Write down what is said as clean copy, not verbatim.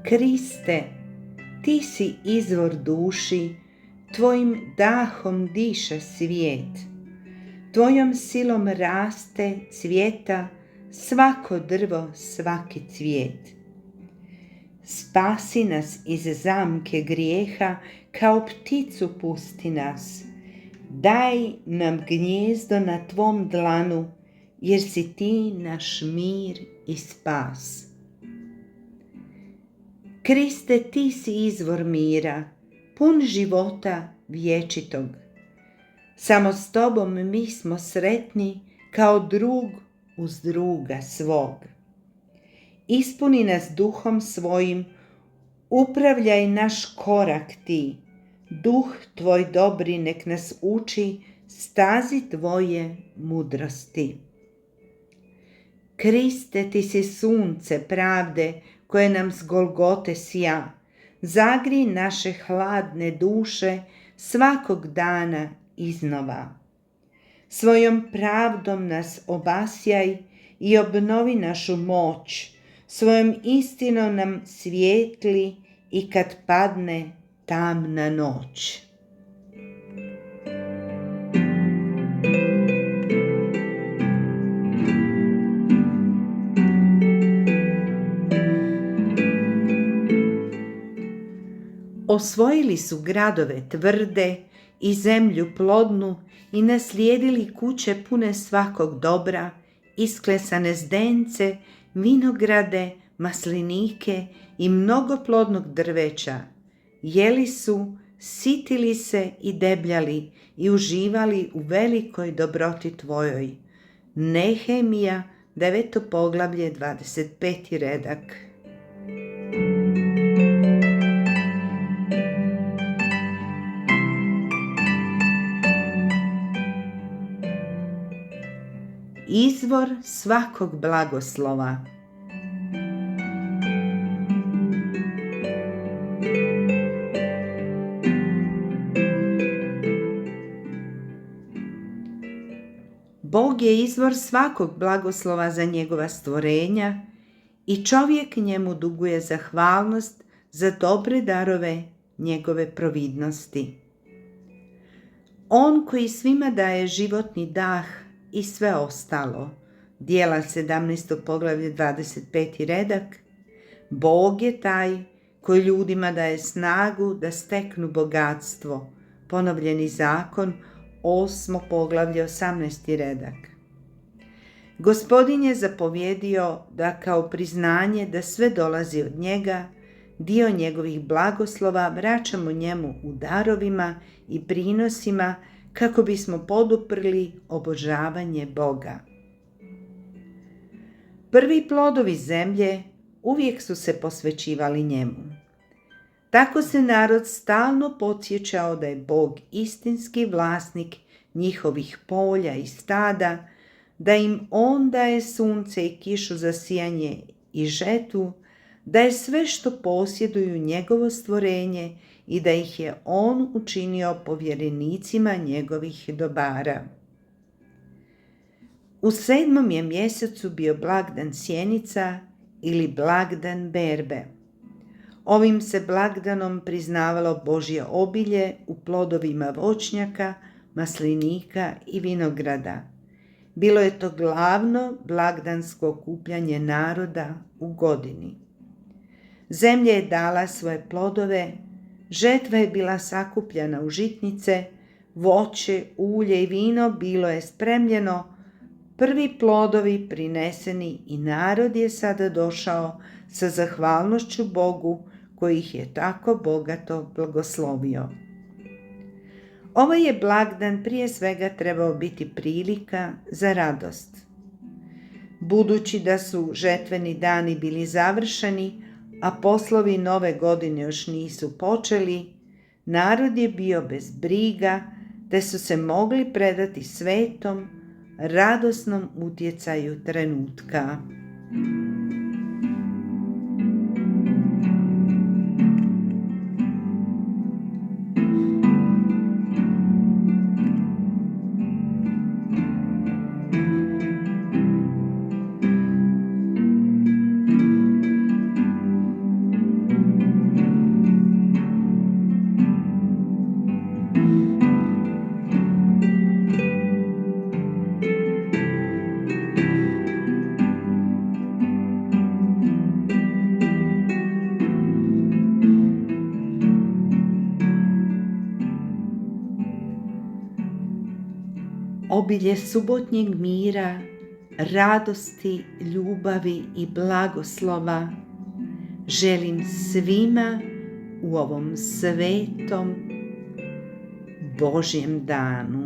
Kriste, ti si izvor duši, tvojim dahom diše svijet. Tvojom silom raste, cvjeta svako drvo, svaki cvijet. Spasi nas iz zamke grijeha, kao pticu pusti nas. Daj nam gnijezdo na tvom dlanu, jer si ti naš mir i spas. Kriste, ti si izvor mira, pun života vječitog. Samo s tobom mi smo sretni, kao drug uz druga svog. Ispuni nas duhom svojim, upravljaj naš korak ti. Duh tvoj dobri nek nas uči stazi tvoje mudrosti. Kriste, ti si sunce pravde koje nam s Golgote sja. Zagrij naše hladne duše svakog dana iznova. Svojom pravdom nas obasjaj i obnovi našu moć. Svojom istinom nam svijetli i kad padne tamna noć. Osvojili su gradove tvrde i zemlju plodnu i naslijedili kuće pune svakog dobra, isklesane zdence, vinograde, maslinike i mnogo plodnog drveća. Jeli su, sitili se i debljali i uživali u velikoj dobroti tvojoj. Nehemija, 9. poglavlje, 25. redak. Izvor svakog blagoslova. Bog je izvor svakog blagoslova za njegova stvorenja i čovjek njemu duguje zahvalnost za dobre darove njegove providnosti. On koji svima daje životni dah i sve ostalo. Djela 17. poglavlje, 25. redak. Bog je taj koji ljudima daje snagu da steknu bogatstvo. Ponovljeni zakon, 8. poglavlje, 18. redak. Gospodin je zapovjedio da kao priznanje da sve dolazi od njega, dio njegovih blagoslova vraćamo njemu u darovima i prinosima kako bismo poduprli obožavanje Boga. Prvi plodovi zemlje uvijek su se posvećivali njemu. Tako se narod stalno podsjećao da je Bog istinski vlasnik njihovih polja i stada, da im on daje sunce i kišu za sijanje i žetvu, da je sve što posjeduju njegovo stvorenje i da ih je on učinio povjerenicima njegovih dobara. U 7. je mjesecu bio blagdan Sjenica ili blagdan Berbe. Ovim se blagdanom priznavalo Božje obilje u plodovima voćnjaka, maslinika i vinograda. Bilo je to glavno blagdansko okupljanje naroda u godini. Zemlja je dala svoje plodove, žetva je bila sakupljana u žitnice, voće, ulje i vino bilo je spremljeno, prvi plodovi prineseni i narod je sada došao sa zahvalnošću Bogu koji ih je tako bogato blagoslovio. Ovaj je blagdan prije svega trebao biti prilika za radost. Budući da su žetveni dani bili završeni, a poslovi nove godine još nisu počeli, narod je bio bez briga, te su se mogli predati svetom, radosnom utjecaju trenutka. obilje subotnjeg mira, radosti, ljubavi i blagoslova želim svima u ovom svetom Božjem danu.